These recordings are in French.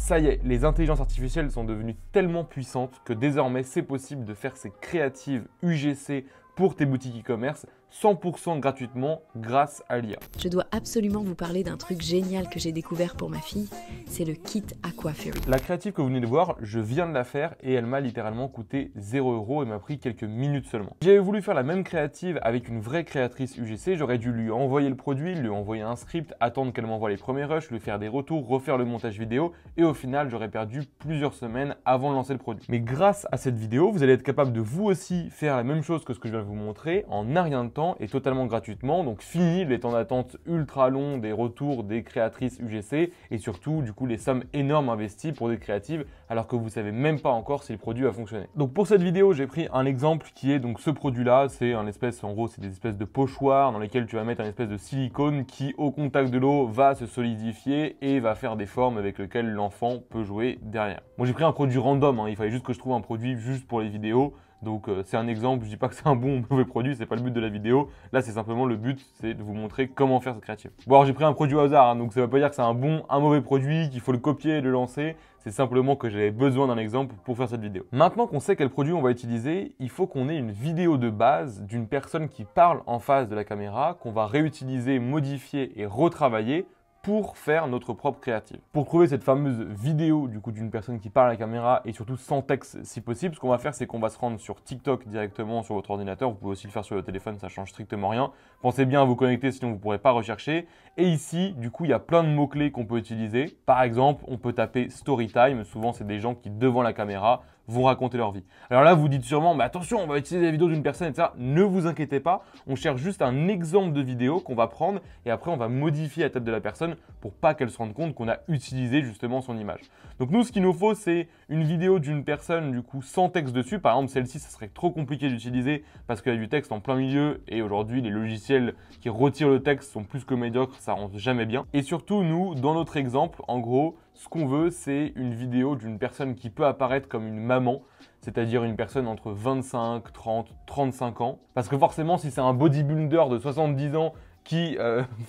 Ça y est, les intelligences artificielles sont devenues tellement puissantes que désormais c'est possible de faire ces créatives UGC pour tes boutiques e-commerce 100% gratuitement grâce à l'IA. Je dois absolument vous parler d'un truc génial que j'ai découvert pour ma fille, c'est le kit Aquafairy. La créative que vous venez de voir, je viens de la faire et elle m'a littéralement coûté 0 € et m'a pris quelques minutes seulement. Si j'avais voulu faire la même créative avec une vraie créatrice UGC, j'aurais dû lui envoyer le produit, lui envoyer un script, attendre qu'elle m'envoie les premiers rushs, lui faire des retours, refaire le montage vidéo et au final j'aurais perdu plusieurs semaines avant de lancer le produit. Mais grâce à cette vidéo, vous allez être capable de vous aussi faire la même chose que ce que je viens de vous montrer en un rien de temps et totalement gratuitement. Donc fini les temps d'attente ultra longs des retours des créatrices UGC et surtout du coup les sommes énormes investies pour des créatives alors que vous savez même pas encore si le produit va fonctionner. Donc pour cette vidéo, j'ai pris un exemple qui est donc ce produit-là, c'est un espèce, en gros, c'est des espèces de pochoirs dans lesquels tu vas mettre un espèce de silicone qui au contact de l'eau va se solidifier et va faire des formes avec lesquelles l'enfant peut jouer derrière. Moi j'ai pris un produit random, hein. Il fallait juste que je trouve un produit juste pour les vidéos. Donc c'est un exemple, je dis pas que c'est un bon ou mauvais produit, c'est pas le but de la vidéo. Là c'est simplement le but, c'est de vous montrer comment faire cette créative. Bon alors j'ai pris un produit au hasard, hein, donc ça veut pas dire que c'est un bon, un mauvais produit, qu'il faut le copier et le lancer. C'est simplement que j'avais besoin d'un exemple pour faire cette vidéo. Maintenant qu'on sait quel produit on va utiliser, il faut qu'on ait une vidéo de base d'une personne qui parle en face de la caméra, qu'on va réutiliser, modifier et retravailler pour faire notre propre créative. Pour trouver cette fameuse vidéo du coup d'une personne qui parle à la caméra et surtout sans texte si possible, ce qu'on va faire c'est qu'on va se rendre sur TikTok directement sur votre ordinateur. Vous pouvez aussi le faire sur le téléphone, ça change strictement rien. Pensez bien à vous connecter sinon vous ne pourrez pas rechercher. Et ici du coup il y a plein de mots-clés qu'on peut utiliser. Par exemple on peut taper Storytime, souvent c'est des gens qui devant la caméra vont raconter leur vie. Alors là, vous dites sûrement, mais attention, on va utiliser la vidéo d'une personne, etc. Ne vous inquiétez pas, on cherche juste un exemple de vidéo qu'on va prendre et après, on va modifier la tête de la personne pour pas qu'elle se rende compte qu'on a utilisé justement son image. Donc nous, ce qu'il nous faut, c'est une vidéo d'une personne du coup sans texte dessus. Par exemple, celle-ci, ça serait trop compliqué d'utiliser parce qu'il y a du texte en plein milieu et aujourd'hui, les logiciels qui retirent le texte sont plus que médiocres, ça rentre jamais bien. Et surtout, nous, dans notre exemple, en gros, ce qu'on veut, c'est une vidéo d'une personne qui peut apparaître comme une maman, c'est-à-dire une personne entre 25, 30, 35 ans. Parce que forcément, si c'est un bodybuilder de 70 ans qui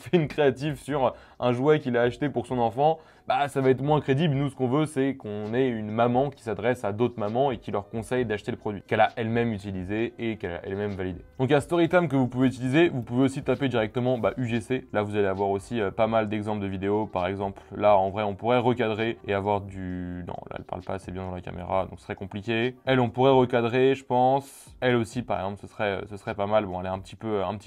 fait une créative sur un jouet qu'il a acheté pour son enfant, bah ça va être moins crédible. Nous, ce qu'on veut, c'est qu'on ait une maman qui s'adresse à d'autres mamans et qui leur conseille d'acheter le produit qu'elle a elle-même utilisé et qu'elle a elle-même validé. Donc, il y a Storytime que vous pouvez utiliser. Vous pouvez aussi taper directement UGC. Là, vous allez avoir aussi pas mal d'exemples de vidéos. Par exemple, là, en vrai, on pourrait recadrer et avoir du... Non, là, elle parle pas assez bien dans la caméra, donc ce serait compliqué. Elle, on pourrait recadrer, je pense. Elle aussi, par exemple, ce serait pas mal. Bon, elle est un petit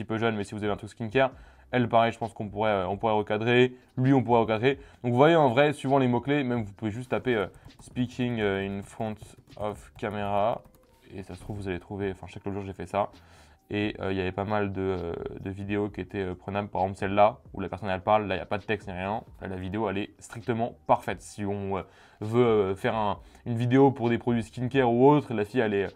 peu jeune, mais si vous avez un truc skincare, elle, pareil, je pense qu'on pourrait recadrer. Lui, on pourrait recadrer. Donc, vous voyez, en vrai, suivant les mots-clés, même vous pouvez juste taper speaking in front of camera. Et ça se trouve, vous allez trouver, enfin, je sais que l'autre jour, j'ai fait ça. Et il y avait pas mal de vidéos qui étaient prenables. Par exemple, celle-là, où la personne, elle parle. Là, il n'y a pas de texte ni rien. Là, la vidéo, elle est strictement parfaite. Si on veut faire une vidéo pour des produits skincare ou autre, la fille, elle est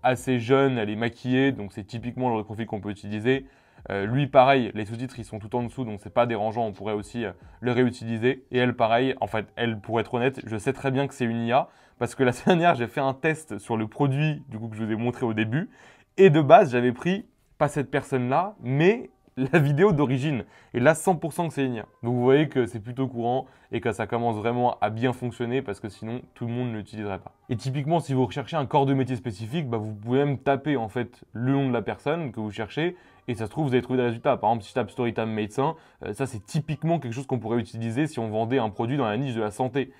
assez jeune, elle est maquillée. Donc, c'est typiquement le genre de profil qu'on peut utiliser. Lui, pareil, les sous-titres, ils sont tout en dessous, donc c'est pas dérangeant, on pourrait aussi le réutiliser. Et elle, pareil, en fait, elle, pour être honnête, je sais très bien que c'est une IA, parce que la semaine dernière, j'ai fait un test sur le produit, du coup, que je vous ai montré au début, et de base, j'avais pris, pas cette personne-là, mais la vidéo d'origine. Et là, 100% que c'est une IA. Donc, vous voyez que c'est plutôt courant et que ça commence vraiment à bien fonctionner parce que sinon, tout le monde ne l'utiliserait pas. Et typiquement, si vous recherchez un corps de métier spécifique, vous pouvez même taper en fait le nom de la personne que vous cherchez et ça se trouve, vous allez trouver des résultats. Par exemple, si je tape Storytime médecin, ça c'est typiquement quelque chose qu'on pourrait utiliser si on vendait un produit dans la niche de la santé.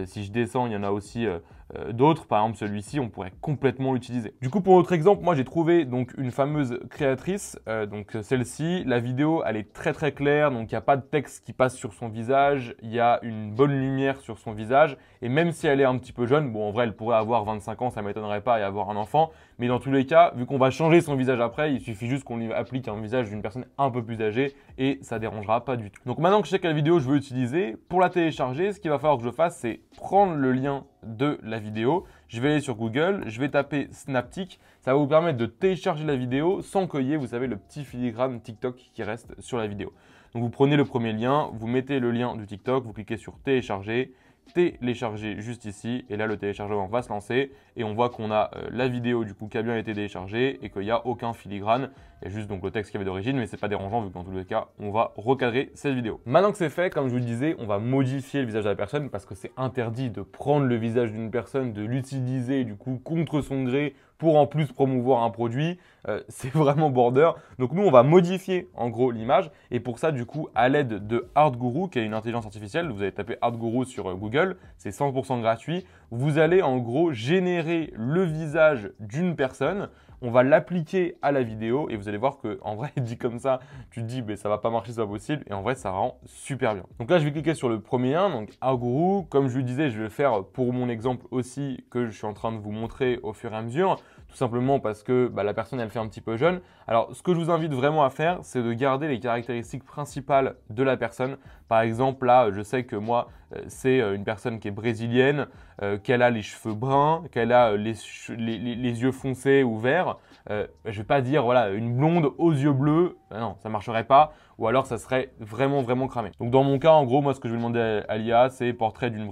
Si je descends, il y en a aussi d'autres. Par exemple, celui-ci, on pourrait complètement l'utiliser. Du coup, pour notre exemple, moi, j'ai trouvé donc une fameuse créatrice. Donc celle-ci, la vidéo, elle est très très claire. Donc, il n'y a pas de texte qui passe sur son visage. Il y a une bonne lumière sur son visage. Et même si elle est un petit peu jeune, bon, en vrai, elle pourrait avoir 25 ans, ça ne m'étonnerait pas, et avoir un enfant. Mais dans tous les cas, vu qu'on va changer son visage après, il suffit juste qu'on lui applique un visage d'une personne un peu plus âgée et ça ne dérangera pas du tout. Donc maintenant que je sais quelle vidéo je veux utiliser, pour la télécharger, ce qu'il va falloir que je fasse, c'est prendre le lien de la vidéo. Je vais aller sur Google, je vais taper Snaptic. Ça va vous permettre de télécharger la vidéo sans qu'il y ait, vous savez, le petit filigrane TikTok qui reste sur la vidéo. Donc vous prenez le premier lien, vous mettez le lien du TikTok, vous cliquez sur télécharger télécharger juste ici. Et là, le téléchargement va se lancer et on voit qu'on a la vidéo du coup qui a bien été téléchargée et qu'il n'y a aucun filigrane. Il y a juste donc le texte qu'il y avait d'origine, mais c'est pas dérangeant vu qu'en tous les cas, on va recadrer cette vidéo. Maintenant que c'est fait, comme je vous le disais, on va modifier le visage de la personne parce que c'est interdit de prendre le visage d'une personne, de l'utiliser du coup contre son gré pour en plus promouvoir un produit. C'est vraiment border. Donc nous, on va modifier en gros l'image et pour ça, du coup, à l'aide de ArtGuru, qui est une intelligence artificielle, vous allez taper ArtGuru sur Google, c'est 100% gratuit. Vous allez en gros générer le visage d'une personne. On va l'appliquer à la vidéo et vous allez voir que en vrai, dit comme ça, tu te dis ça va pas marcher, c'est pas possible et en vrai, ça rend super bien. Donc là, je vais cliquer sur le premier lien, donc ArtGuru. Comme je vous le disais, je vais le faire pour mon exemple aussi que je suis en train de vous montrer au fur et à mesure. Tout simplement parce que la personne, elle fait un petit peu jeune. Alors, ce que je vous invite vraiment à faire, c'est de garder les caractéristiques principales de la personne. Par exemple, là, je sais que moi, c'est une personne qui est brésilienne, qu'elle a les cheveux bruns, qu'elle a les yeux foncés ou verts. Je ne vais pas dire, voilà, une blonde aux yeux bleus. Non, ça ne marcherait pas. Ou alors, ça serait vraiment, vraiment cramé. Donc, dans mon cas, en gros, moi, ce que je vais demander à l'IA, c'est portrait d'une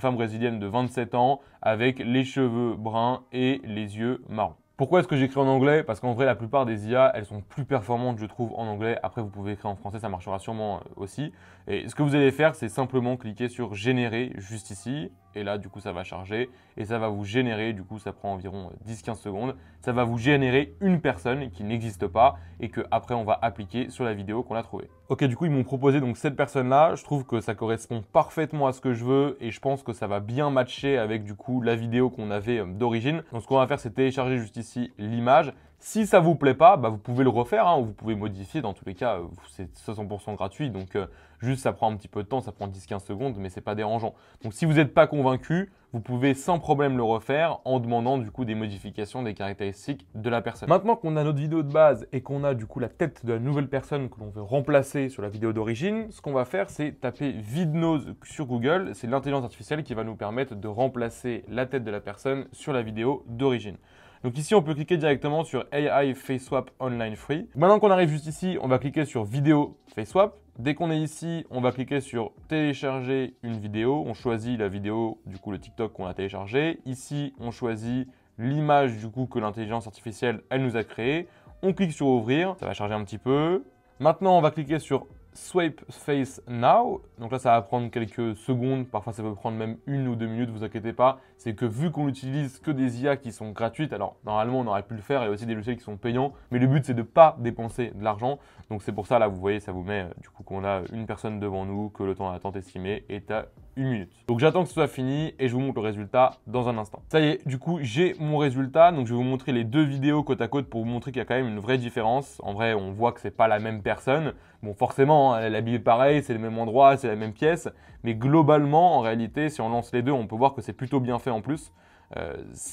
femme brésilienne de 27 ans avec les cheveux bruns et les yeux marrons. Pourquoi est-ce que j'écris en anglais? Parce qu'en vrai, la plupart des IA, elles sont plus performantes, je trouve, en anglais. Après, vous pouvez écrire en français, ça marchera sûrement aussi. Et ce que vous allez faire, c'est simplement cliquer sur « Générer » juste ici. Et là, du coup, ça va charger. Et ça va vous générer, du coup, ça prend environ 10-15 secondes. Ça va vous générer une personne qui n'existe pas et qu'après, on va appliquer sur la vidéo qu'on a trouvée. Ok, du coup, ils m'ont proposé donc cette personne-là. Je trouve que ça correspond parfaitement à ce que je veux et je pense que ça va bien matcher avec, du coup, la vidéo qu'on avait d'origine. Donc, ce qu'on va faire, c'est télécharger juste ici l'image. Si ça vous plaît pas, vous pouvez le refaire, ou vous pouvez modifier. Dans tous les cas, c'est 100% gratuit. Donc, juste, ça prend un petit peu de temps, ça prend 10-15 secondes, mais c'est pas dérangeant. Donc, si vous n'êtes pas convaincu, vous pouvez sans problème le refaire en demandant du coup des modifications des caractéristiques de la personne. Maintenant qu'on a notre vidéo de base et qu'on a du coup la tête de la nouvelle personne que l'on veut remplacer sur la vidéo d'origine, ce qu'on va faire, c'est taper Vidnose sur Google. C'est l'intelligence artificielle qui va nous permettre de remplacer la tête de la personne sur la vidéo d'origine. Donc ici, on peut cliquer directement sur AI Face Swap Online Free. Maintenant qu'on arrive juste ici, on va cliquer sur Vidéo Face Swap. Dès qu'on est ici, on va cliquer sur Télécharger une vidéo. On choisit la vidéo, du coup le TikTok qu'on a téléchargé. Ici, on choisit l'image du coup que l'intelligence artificielle, elle nous a créée. On clique sur Ouvrir, ça va charger un petit peu. Maintenant, on va cliquer sur Swipe Face Now. Donc là, ça va prendre quelques secondes. Parfois, ça peut prendre même 1 ou 2 minutes, vous inquiétez pas. C'est que vu qu'on n'utilise que des IA qui sont gratuites, alors normalement, on aurait pu le faire. Il y a aussi des logiciels qui sont payants. Mais le but, c'est de ne pas dépenser de l'argent. Donc c'est pour ça, là, vous voyez, ça vous met du coup qu'on a une personne devant nous, que le temps d'attente estimé est à 1 minute. Donc j'attends que ce soit fini et je vous montre le résultat dans un instant. Ça y est, du coup, j'ai mon résultat. Donc je vais vous montrer les deux vidéos côte à côte pour vous montrer qu'il y a quand même une vraie différence. En vrai, on voit que c'est pas la même personne. Bon, forcément, elle est habillée pareil, c'est le même endroit, c'est la même pièce. Mais globalement, en réalité, si on lance les deux, on peut voir que c'est plutôt bien fait en plus.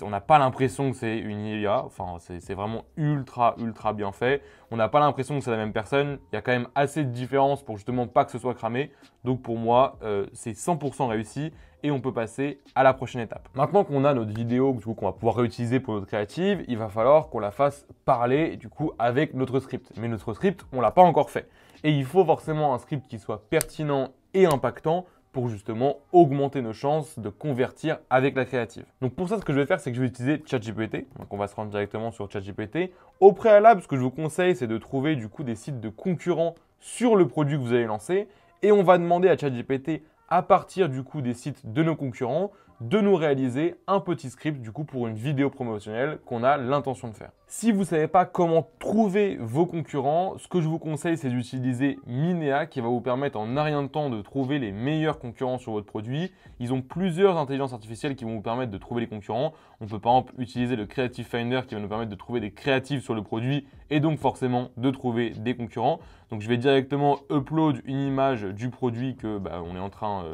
On n'a pas l'impression que c'est une IA, enfin c'est vraiment ultra bien fait. On n'a pas l'impression que c'est la même personne. Il y a quand même assez de différence pour justement pas que ce soit cramé. Donc pour moi, c'est 100% réussi et on peut passer à la prochaine étape. Maintenant qu'on a notre vidéo du coup, qu'on va pouvoir réutiliser pour notre créative, il va falloir qu'on la fasse parler du coup avec notre script. Mais notre script, on l'a pas encore fait. Et il faut forcément un script qui soit pertinent et impactant pour justement augmenter nos chances de convertir avec la créative. Donc pour ça, ce que je vais faire, c'est que je vais utiliser ChatGPT. Donc on va se rendre directement sur ChatGPT. Au préalable, ce que je vous conseille, c'est de trouver du coup des sites de concurrents sur le produit que vous allez lancer. Et on va demander à ChatGPT, à partir du coup des sites de nos concurrents, de nous réaliser un petit script du coup pour une vidéo promotionnelle qu'on a l'intention de faire. Si vous ne savez pas comment trouver vos concurrents, ce que je vous conseille, c'est d'utiliser Minea qui va vous permettre en un rien de temps de trouver les meilleurs concurrents sur votre produit. Ils ont plusieurs intelligences artificielles qui vont vous permettre de trouver les concurrents. On peut par exemple utiliser le Creative Finder qui va nous permettre de trouver des créatifs sur le produit et donc forcément de trouver des concurrents. Donc je vais directement upload une image du produit que on est en train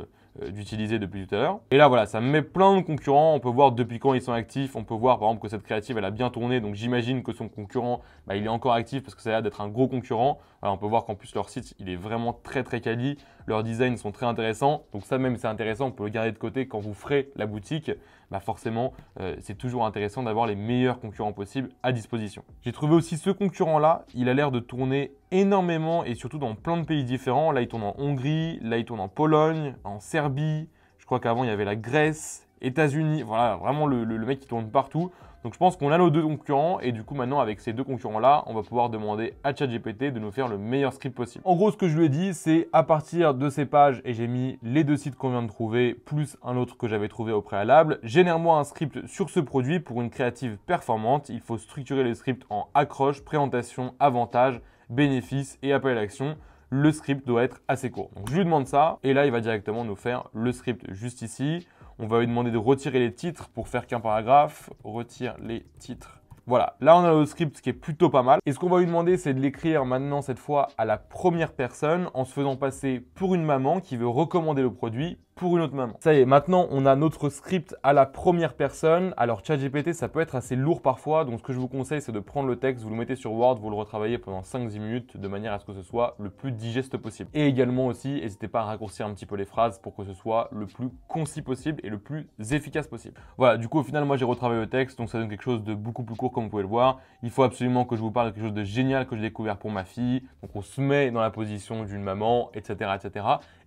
d'utiliser depuis tout à l'heure. Et là, voilà, ça me met plein de concurrents. On peut voir depuis quand ils sont actifs. On peut voir, par exemple, que cette créative, elle a bien tourné. Donc, j'imagine que son concurrent, il est encore actif parce que ça a l'air d'être un gros concurrent. Voilà, on peut voir qu'en plus, leur site, il est vraiment très quali. Leurs designs sont très intéressants. Donc, ça même, c'est intéressant. On peut le garder de côté quand vous ferez la boutique. Forcément, c'est toujours intéressant d'avoir les meilleurs concurrents possibles à disposition. J'ai trouvé aussi ce concurrent-là. Il a l'air de tourner énormément et surtout dans plein de pays différents. Là, il tourne en Hongrie. Là, il tourne en Pologne, en Serbie. crois qu'avant, il y avait la Grèce, États-Unis, voilà, vraiment le mec qui tourne partout. Donc je pense qu'on a nos deux concurrents et du coup maintenant avec ces deux concurrents-là, on va pouvoir demander à ChatGPT de nous faire le meilleur script possible. En gros, ce que je lui ai dit, c'est à partir de ces pages, et j'ai mis les 2 sites qu'on vient de trouver, plus un autre que j'avais trouvé au préalable, génère-moi un script sur ce produit pour une créative performante. Il faut structurer le script en accroche, présentation, avantages, bénéfices et appel à l'action. Le script doit être assez court. Donc je lui demande ça et là il va directement nous faire le script juste ici. On va lui demander de retirer les titres pour faire qu'un paragraphe. Retire les titres. Voilà, là on a le script qui est plutôt pas mal. Et ce qu'on va lui demander, c'est de l'écrire maintenant cette fois à la première personne en se faisant passer pour une maman qui veut recommander le produit pour une autre maman. Ça y est, maintenant on a notre script à la première personne. Alors ChatGPT, ça peut être assez lourd parfois, donc ce que je vous conseille, c'est de prendre le texte, vous le mettez sur Word, vous le retravaillez pendant 5-10 minutes de manière à ce que ce soit le plus digeste possible. Et également aussi, n'hésitez pas à raccourcir un petit peu les phrases pour que ce soit le plus concis possible et le plus efficace possible. Voilà, du coup au final, moi j'ai retravaillé le texte, donc ça donne quelque chose de beaucoup plus court comme vous pouvez le voir. Il faut absolument que je vous parle de quelque chose de génial que j'ai découvert pour ma fille. Donc on se met dans la position d'une maman, etc., etc.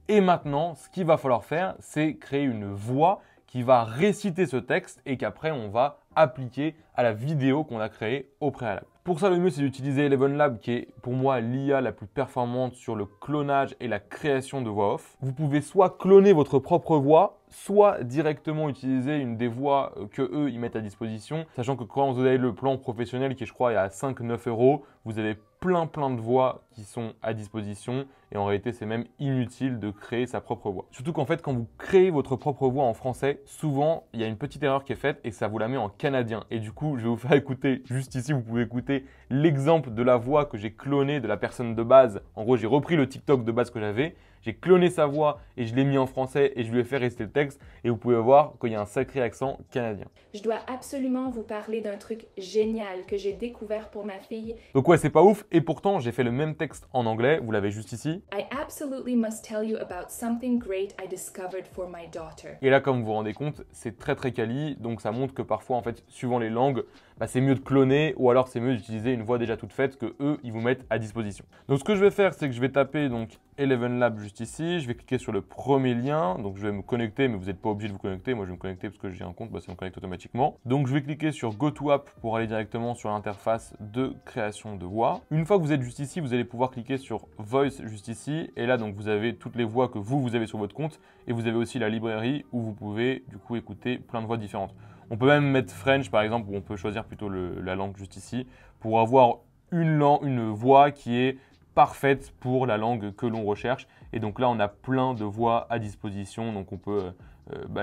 Et maintenant, ce qu'il va falloir faire, c'est créer une voix qui va réciter ce texte et qu'après, on va appliquer à la vidéo qu'on a créée au préalable. Pour ça, le mieux, c'est d'utiliser Eleven Lab, qui est pour moi l'IA la plus performante sur le clonage et la création de voix off. Vous pouvez soit cloner votre propre voix, soit directement utiliser une des voix que eux ils mettent à disposition, sachant que quand vous avez le plan professionnel qui je crois est à 5-9 €, vous avez plein de voix qui sont à disposition et en réalité c'est même inutile de créer sa propre voix. Surtout qu'en fait quand vous créez votre propre voix en français, souvent il y a une petite erreur qui est faite et ça vous la met en canadien. Et du coup je vais vous faire écouter, juste ici vous pouvez écouter l'exemple de la voix que j'ai clonée de la personne de base. En gros j'ai repris le TikTok de base que j'avais. J'ai cloné sa voix et je l'ai mis en français et je lui ai fait rester le texte. Et vous pouvez voir qu'il y a un sacré accent canadien. Je dois absolument vous parler d'un truc génial que j'ai découvert pour ma fille. Donc ouais, c'est pas ouf. Et pourtant, j'ai fait le même texte en anglais. Vous l'avez juste ici. I absolutely must tell you about something great I discovered for my daughter. Et là, comme vous vous rendez compte, c'est très quali. Donc ça montre que parfois, en fait, suivant les langues, c'est mieux de cloner ou alors c'est mieux d'utiliser une voix déjà toute faite que eux, ils vous mettent à disposition. Donc ce que je vais faire, c'est que je vais taper donc Eleven Lab juste ici. Je vais cliquer sur le premier lien. Donc je vais me connecter, mais vous n'êtes pas obligé de vous connecter. Moi, je vais me connecter parce que j'ai un compte, ça me connecte automatiquement. Donc je vais cliquer sur Go to App pour aller directement sur l'interface de création de voix. Une fois que vous êtes juste ici, vous allez pouvoir cliquer sur Voice juste ici. Et là, donc vous avez toutes les voix que vous avez sur votre compte. Et vous avez aussi la librairie où vous pouvez du coup écouter plein de voix différentes. On peut même mettre French par exemple, où on peut choisir plutôt la langue juste ici, pour avoir une voix qui est parfaite pour la langue que l'on recherche. Et donc là, on a plein de voix à disposition, donc on peut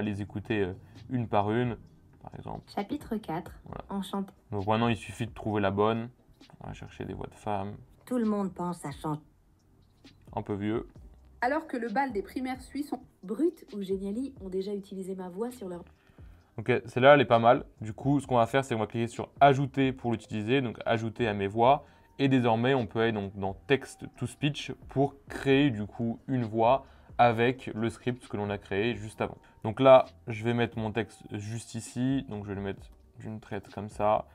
les écouter une par une, par exemple. Chapitre 4, Voilà. Enchanté. Donc maintenant, il suffit de trouver la bonne. On va chercher des voix de femmes, Tout le monde pense à chanter. un peu vieux. Alors que le bal des primaires suit son... Brut ou Geniali ont déjà utilisé ma voix sur leur... Ok, celle-là, elle est pas mal. Du coup, ce qu'on va faire, c'est qu'on va cliquer sur Ajouter pour l'utiliser, donc Ajouter à mes voix. Et désormais, on peut aller donc dans Text to Speech pour créer du coup une voix avec le script que l'on a créé juste avant. Donc là, je vais mettre mon texte juste ici. Donc je vais le mettre d'une traite comme ça.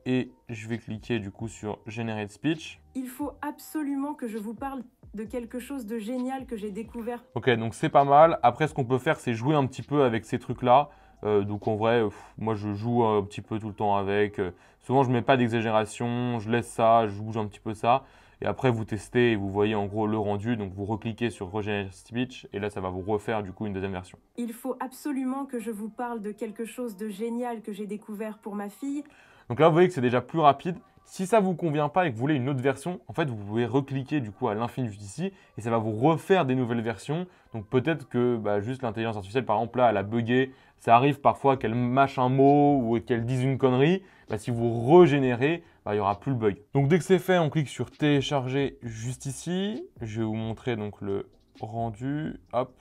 Et je vais cliquer du coup sur Generate Speech. Il faut absolument que je vous parle de quelque chose de génial que j'ai découvert. Ok, donc c'est pas mal. Après, ce qu'on peut faire, c'est jouer un petit peu avec ces trucs-là. Donc en vrai, moi je joue un petit peu tout le temps avec. Souvent je mets pas d'exagération, je laisse ça, je bouge un petit peu ça. Et après vous testez et vous voyez en gros le rendu. Donc vous recliquez sur Regenerate Speech et là ça va vous refaire du coup une deuxième version. Il faut absolument que je vous parle de quelque chose de génial que j'ai découvert pour ma fille. Donc là vous voyez que c'est déjà plus rapide. Si ça ne vous convient pas et que vous voulez une autre version, en fait vous pouvez recliquer du coup à l'infini juste ici et ça va vous refaire des nouvelles versions. Donc peut-être que juste l'intelligence artificielle par exemple là elle a bugué. Ça arrive parfois qu'elle mâche un mot ou qu'elle dise une connerie. Si vous régénérez, il n'y aura plus le bug. Donc dès que c'est fait, on clique sur télécharger juste ici. Je vais vous montrer donc le rendu. Hop,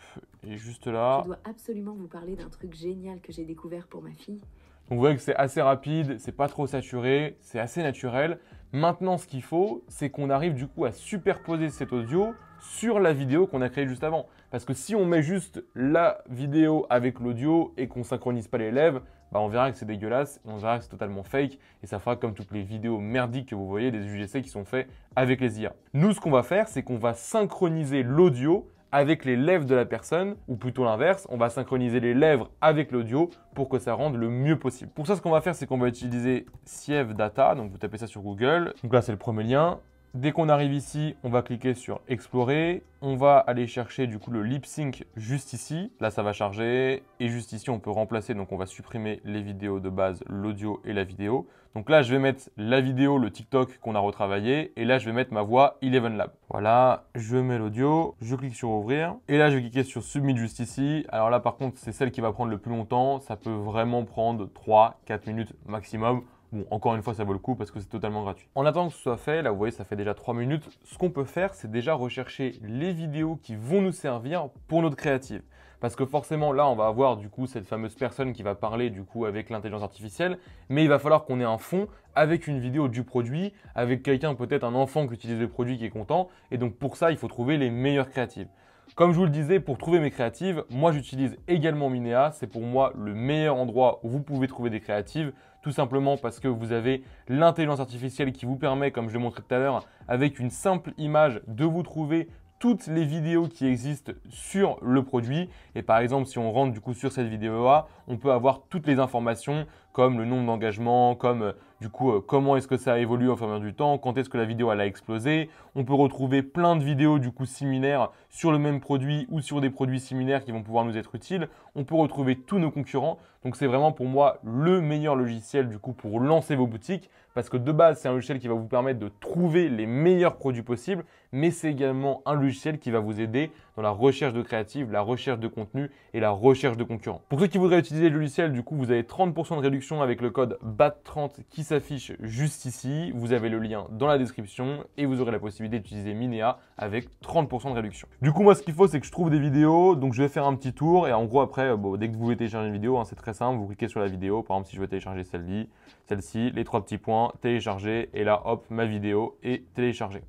et juste là. Je dois absolument vous parler d'un truc génial que j'ai découvert pour ma fille. Donc vous voyez que c'est assez rapide, c'est pas trop saturé, c'est assez naturel. Maintenant, ce qu'il faut, c'est qu'on arrive du coup à superposer cet audio sur la vidéo qu'on a créée juste avant. Parce que si on met juste la vidéo avec l'audio et qu'on synchronise pas les lèvres, on verra que c'est dégueulasse, on verra que c'est totalement fake et ça fera comme toutes les vidéos merdiques que vous voyez des UGC qui sont faits avec les IA. Nous, ce qu'on va faire, c'est qu'on va synchroniser l'audio avec les lèvres de la personne, ou plutôt l'inverse, on va synchroniser les lèvres avec l'audio pour que ça rende le mieux possible. Pour ça, ce qu'on va faire, c'est qu'on va utiliser Siev Data, donc vous tapez ça sur Google. Donc là, c'est le premier lien. Dès qu'on arrive ici, on va cliquer sur Explorer. On va aller chercher du coup le lip sync juste ici. Là, ça va charger. Et juste ici, on peut remplacer. Donc, on va supprimer les vidéos de base, l'audio et la vidéo. Donc là, je vais mettre la vidéo, le TikTok qu'on a retravaillé. Et là, je vais mettre ma voix Eleven Lab. Voilà, je mets l'audio. Je clique sur Ouvrir. Et là, je vais cliquer sur Submit juste ici. Alors là, par contre, c'est celle qui va prendre le plus longtemps. Ça peut vraiment prendre 3-4 minutes maximum. Bon, encore une fois, ça vaut le coup parce que c'est totalement gratuit. En attendant que ce soit fait, là, vous voyez, ça fait déjà 3 minutes. Ce qu'on peut faire, c'est déjà rechercher les vidéos qui vont nous servir pour notre créative. Parce que forcément, là, on va avoir du coup cette fameuse personne qui va parler du coup avec l'intelligence artificielle. Mais il va falloir qu'on ait un fond avec une vidéo du produit, avec quelqu'un, peut-être un enfant qui utilise le produit qui est content. Et donc, pour ça, il faut trouver les meilleures créatives. Comme je vous le disais, pour trouver mes créatives, moi j'utilise également Minea. C'est pour moi le meilleur endroit où vous pouvez trouver des créatives. Tout simplement parce que vous avez l'intelligence artificielle qui vous permet, comme je l'ai montré tout à l'heure, avec une simple image, de vous trouver toutes les vidéos qui existent sur le produit. Et par exemple, si on rentre du coup sur cette vidéo-là, on peut avoir toutes les informations comme le nombre d'engagements, comme du coup comment est-ce que ça a évolué au fur et à mesure du temps, quand est-ce que la vidéo elle a explosé. On peut retrouver plein de vidéos du coup similaires sur le même produit ou sur des produits similaires qui vont pouvoir nous être utiles. On peut retrouver tous nos concurrents. Donc c'est vraiment pour moi le meilleur logiciel du coup pour lancer vos boutiques parce que de base c'est un logiciel qui va vous permettre de trouver les meilleurs produits possibles, mais c'est également un logiciel qui va vous aider dans la recherche de créative, la recherche de contenu et la recherche de concurrents. Pour ceux qui voudraient utiliser le logiciel, du coup, vous avez 30% de réduction avec le code BAT30 qui s'affiche juste ici. Vous avez le lien dans la description et vous aurez la possibilité d'utiliser Minea avec 30% de réduction. Du coup, moi, ce qu'il faut, c'est que je trouve des vidéos. Donc, je vais faire un petit tour et en gros, après, dès que vous voulez télécharger une vidéo, c'est très simple. Vous cliquez sur la vidéo. Par exemple, si je veux télécharger celle-ci, les 3 petits points, télécharger et là, hop, ma vidéo est téléchargée.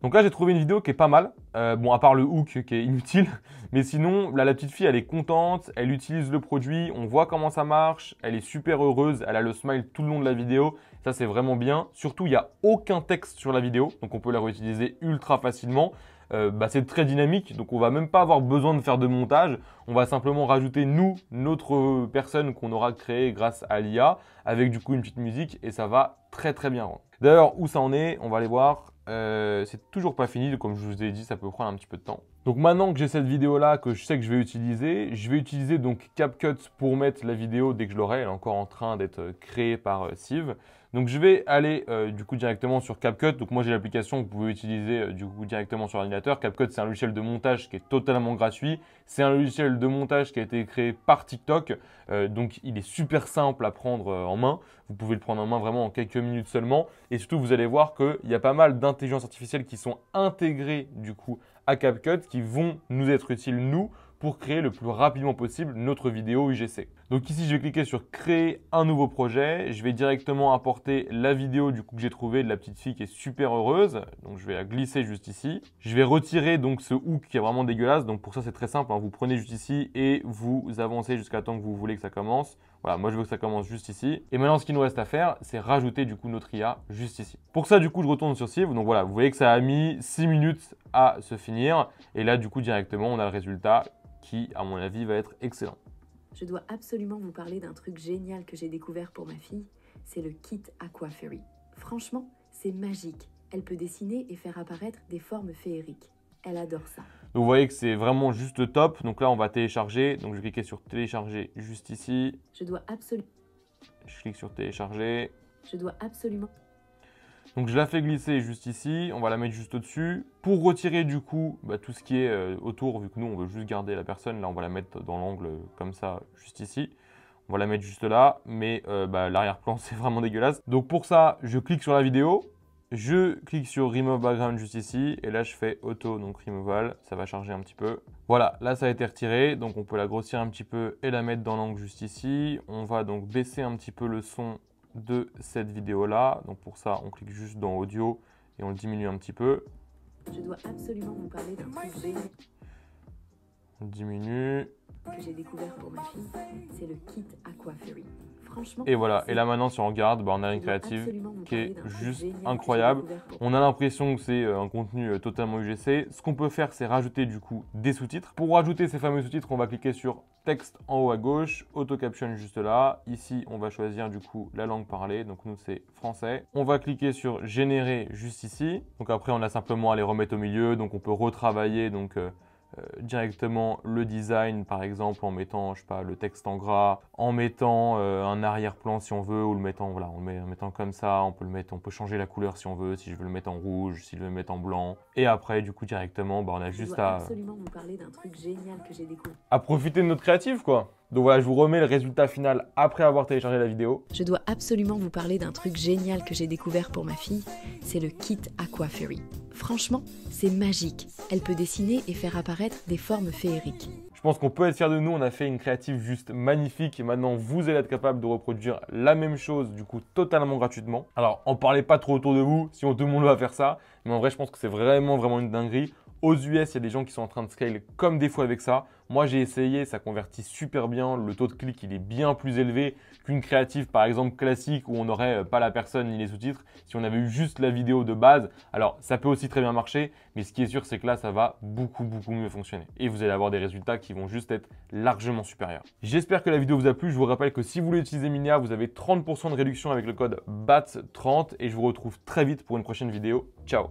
Donc là, j'ai trouvé une vidéo qui est pas mal. Bon, à part le hook qui est inutile. Mais sinon, là, la petite fille, elle est contente. Elle utilise le produit. On voit comment ça marche. Elle est super heureuse. Elle a le smile tout le long de la vidéo. Ça, c'est vraiment bien. Surtout, il n'y a aucun texte sur la vidéo. Donc, on peut la réutiliser ultra facilement. C'est très dynamique. Donc, on va même pas avoir besoin de faire de montage. On va simplement rajouter, nous, notre personne qu'on aura créée grâce à l'IA avec du coup une petite musique. Et ça va très, très bien rendre. D'ailleurs, où ça en est, on va aller voir. C'est toujours pas fini, comme je vous ai dit, ça peut prendre un petit peu de temps. Donc maintenant que j'ai cette vidéo là que je sais que je vais utiliser donc CapCut pour mettre la vidéo dès que je l'aurai. Elle est encore en train d'être créée par Sieve. Donc je vais aller du coup directement sur CapCut. Donc moi j'ai l'application que vous pouvez utiliser du coup directement sur l'ordinateur. CapCut, c'est un logiciel de montage qui est totalement gratuit. C'est un logiciel de montage qui a été créé par TikTok. Donc il est super simple à prendre en main. Vous pouvez le prendre en main vraiment en quelques minutes seulement. Et surtout vous allez voir qu'il y a pas mal d'intelligence artificielle qui sont intégrées du coup à CapCut qui vont nous être utiles nous pour créer le plus rapidement possible notre vidéo UGC. Donc ici, je vais cliquer sur créer un nouveau projet. Je vais directement apporter la vidéo du coup que j'ai trouvée de la petite fille qui est super heureuse. Donc je vais la glisser juste ici. Je vais retirer donc ce hook qui est vraiment dégueulasse. Donc pour ça, c'est très simple. Vous prenez juste ici et vous avancez jusqu'à temps que vous voulez que ça commence. Voilà, moi je veux que ça commence juste ici. Et maintenant, ce qu'il nous reste à faire, c'est rajouter du coup notre IA juste ici. Pour ça, du coup, je retourne sur Sieve. Donc voilà, vous voyez que ça a mis 6 minutes à se finir. Et là, du coup, directement, on a le résultat qui, à mon avis, va être excellent. Je dois absolument vous parler d'un truc génial que j'ai découvert pour ma fille. C'est le kit Aquafairy. Franchement, c'est magique. Elle peut dessiner et faire apparaître des formes féeriques. Elle adore ça. Donc vous voyez que c'est vraiment juste top. Donc là, on va télécharger. Donc je vais cliquer sur télécharger juste ici. Je dois absolument... Je clique sur télécharger. Je dois absolument... Donc je la fais glisser juste ici, on va la mettre juste au-dessus. Pour retirer du coup tout ce qui est autour, vu que nous on veut juste garder la personne, là on va la mettre dans l'angle comme ça, juste ici. On va la mettre juste là, mais l'arrière-plan c'est vraiment dégueulasse. Donc pour ça, je clique sur la vidéo, je clique sur Remove Background juste ici, et là je fais Auto, donc Removal, ça va charger un petit peu. Voilà, là ça a été retiré, donc on peut la grossir un petit peu et la mettre dans l'angle juste ici. On va donc baisser un petit peu le son de cette vidéo là. Donc pour ça on clique juste dans audio et on le diminue un petit peu. Je dois absolument vous parler d'un truc génial On diminue. que j'ai découvert pour ma fille. C'est le kit Aquafairy. Franchement, Et voilà, c'est et là maintenant si on regarde, on a Je une dois créative absolument vous qui parler est d'un truc juste génial que j'ai incroyable. découvert pour On a l'impression que c'est un contenu totalement UGC. Ce qu'on peut faire, c'est rajouter du coup des sous-titres. Pour rajouter ces fameux sous-titres, on va cliquer sur texte en haut à gauche, auto caption juste là. Ici, on va choisir du coup la langue parlée. Donc nous, c'est français. On va cliquer sur générer juste ici. Donc après, on a simplement à les remettre au milieu. Donc on peut retravailler directement le design, par exemple en mettant, je sais pas, le texte en gras, en mettant un arrière-plan si on veut, ou le mettant, voilà, en mettant comme ça. On peut changer la couleur si on veut, si je veux le mettre en rouge, si je veux le mettre en blanc. Et après, du coup, directement, on a Je juste dois à absolument vous parler d'un truc génial que j'ai découvert. profiter de notre créative, quoi. Donc voilà, je vous remets le résultat final après avoir téléchargé la vidéo. Je dois absolument vous parler d'un truc génial que j'ai découvert pour ma fille, c'est le kit Aquafairy. Franchement, c'est magique. Elle peut dessiner et faire apparaître des formes féeriques. Je pense qu'on peut être fier de nous, on a fait une créative juste magnifique et maintenant vous allez être capable de reproduire la même chose du coup totalement gratuitement. Alors, en parlez pas trop autour de vous, sinon tout le monde va faire ça, mais en vrai je pense que c'est vraiment une dinguerie. Aux US, il y a des gens qui sont en train de scale comme des fous avec ça. Moi, j'ai essayé, ça convertit super bien. Le taux de clic, il est bien plus élevé qu'une créative, par exemple, classique où on n'aurait pas la personne ni les sous-titres. Si on avait eu juste la vidéo de base, alors ça peut aussi très bien marcher. Mais ce qui est sûr, c'est que là, ça va beaucoup mieux fonctionner. Et vous allez avoir des résultats qui vont juste être largement supérieurs. J'espère que la vidéo vous a plu. Je vous rappelle que si vous voulez utiliser Minia, vous avez 30% de réduction avec le code BAT30. Et je vous retrouve très vite pour une prochaine vidéo. Ciao!